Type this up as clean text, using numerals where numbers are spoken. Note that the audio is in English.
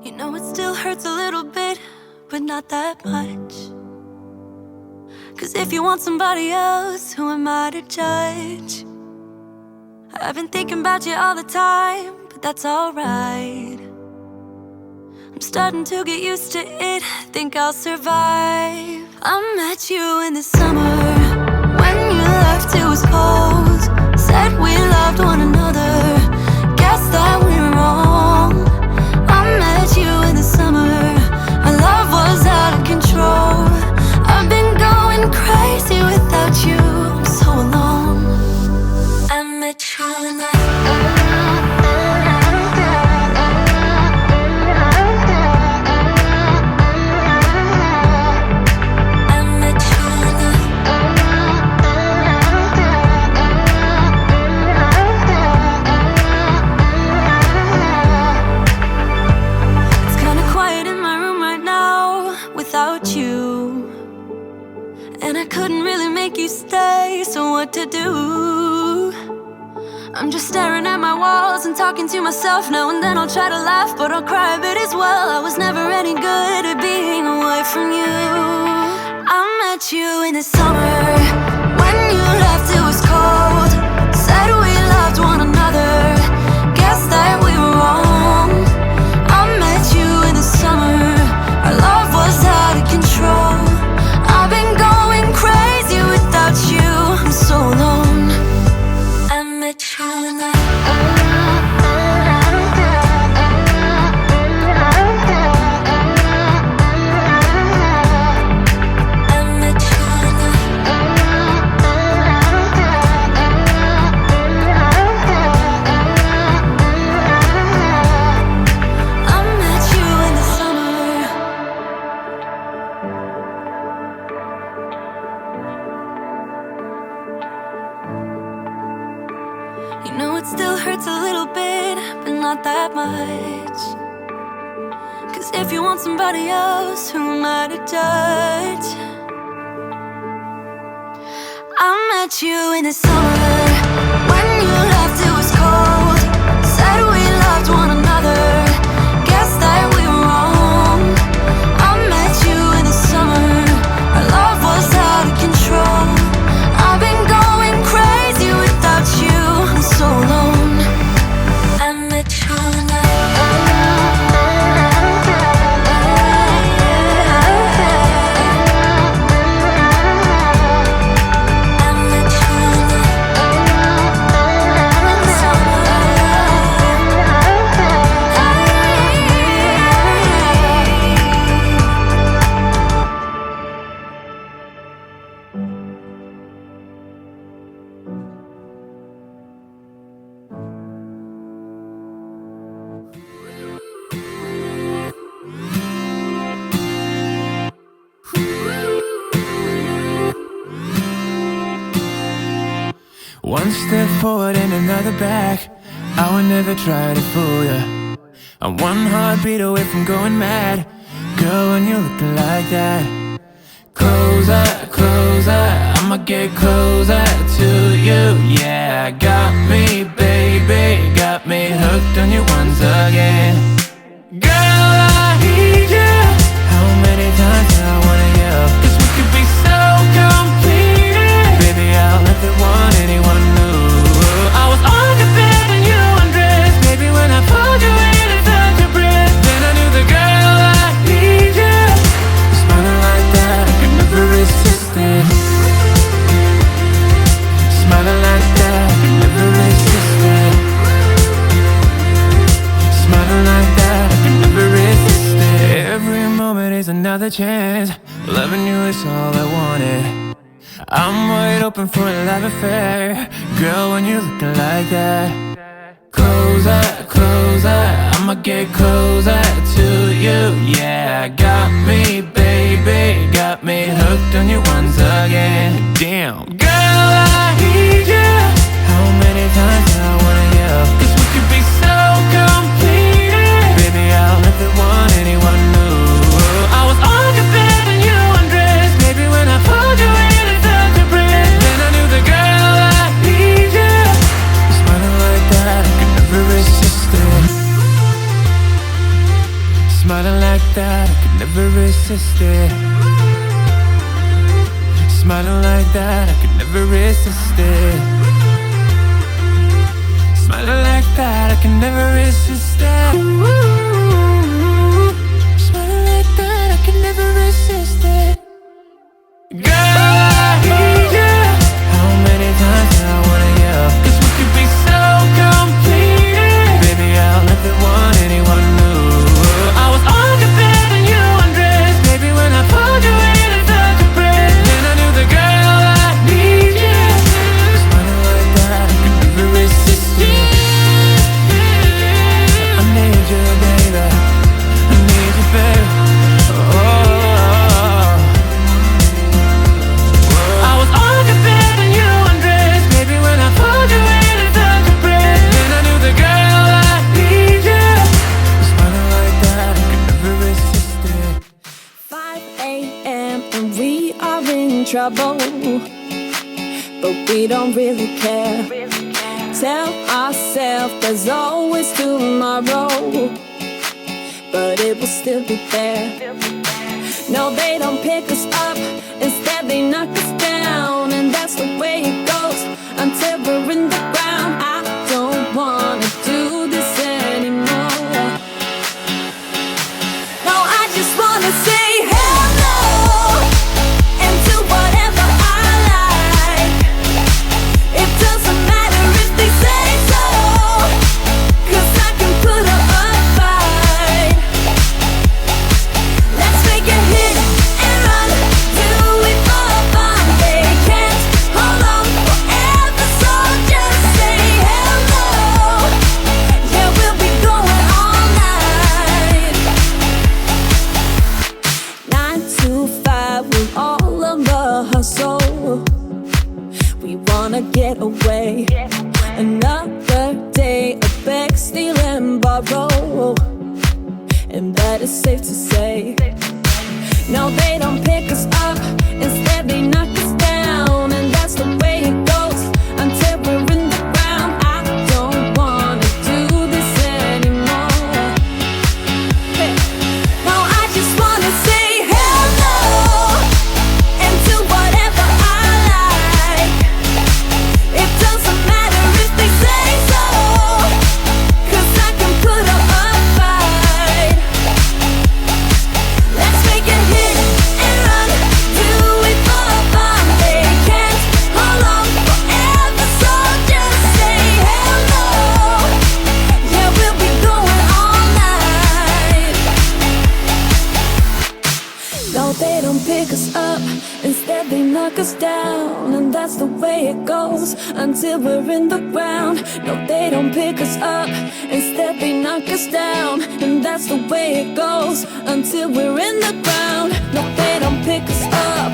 You know it still hurts a little bit, but not that much. 'Cause if you want somebody else, who am I to judge? I've been thinking about you all the time, but that's alright. I'm starting to get used to it, think I'll survive. I met you in the summer, when you left it was cold. Said we loved one another, guess that we're wrong. I met you in the summer, our love was out of control. I've been going crazy without you, I'm so alone. I met you in the to do. I'm just staring at my walls and talking to myself now and then. I'll try to laugh, but I'll cry a bit as well. I was never any good at being away from you. I met you in the summer, when you left it was cold. Said we loved one another, guess that we were wrong. I met you in the summer, our love was out of control. I've been going crazy without you, I'm so alone. I met you in the not that much. 'Cause if you want somebody else, who am I to judge? I met you in the summer, when you left it was cold. Said we loved one another, guess that we were wrong. I met you in the summer, our love was out of control. I've been going crazy without you, I'm so alone. I met you in the one step forward and another back, I would never try to fool ya. I'm one heartbeat away from going mad. Girl, when you're looking like that, closer, closer, I'ma get closer to you. Yeah, got me, baby, got me hooked on you once again. Girl, I need you. How many times do I wanna yell? 'Cause we could be so complete. Baby, I'll never want anyone new. I was on the bed and you undressed. Baby, when I pulled you in and felt your breath, then I knew the girl I need you. Smiling like that, I could never resist it. Smiling like that, I could never resist it. Smiling like that, I could never resist it. Every moment is another chance. Loving you is all I wanted. I'm wide open for a love affair. Girl, when you're looking like that, closer, closer, I'ma get closer to you. Yeah, got me, baby, got me hooked on you once again. Damn, girl, I need you. How many times do I wanna yell? 'Cause we could be so complete. Baby, I'll never want anyone new. I was on your bed and you undressed. Baby, when I pulled you in and felt your breath, then I knew the girl I need you. Smiling like that, I could never resist it. that, I could never resist it. Smiling like that, I could never resist it. Smiling like that, I can never resist it. Smiling like that, I can never resist it. Girl, I need you. How many times do I wanna yell? 'Cause we could be so complete. Baby, I'll never want anyone new. I was on the bed and you undressed. Baby, when I pulled you in and felt your breath, then I knew the girl I need you. Smiling like that, I could never resist it. I need you, baby. I need you, baby. I was on the bed and you undressed. Baby, when I pulled you in and felt your breath, then I knew the girl I need you. Smiling like that, I could never resist it. 5 a.m. and we are in trouble, but we don't really care. Tell ourselves there's always tomorrow, but it will still be there. No, they don't pick us up, instead they knock us down. And that's the way it goes until we're in the ground. I don't wanna do this anymore. No, I just wanna say hello and do whatever I like. It doesn't matter if they say so, 'cause I can put up a fight. Let's make a hit and run, do it for fun. They can't hold on forever, so just say hello. Yeah, we'll be going all night. 9 to 5 with all of the hustle. We wanna get away. Another day of beg, steal and borrow, and that is safe to say. No, they don't pick us up, instead they knock us down. And that's the way it goes until we're in the ground. I don't wanna do this anymore. Hey. No, I just wanna say hello and do whatever I like. It doesn't matter if they say so, 'cause I can put up a fight. Let's make a hit and run, do it for fun. They can't hold on forever, so just say hello. Yeah, we'll be going all night. No, they don't pick us up, instead they knock us down. And that's the way it goes until we're in the ground. No, they don't pick us up, instead they knock us down. And that's the way it goes until we're in the ground. No, they don't pick us up,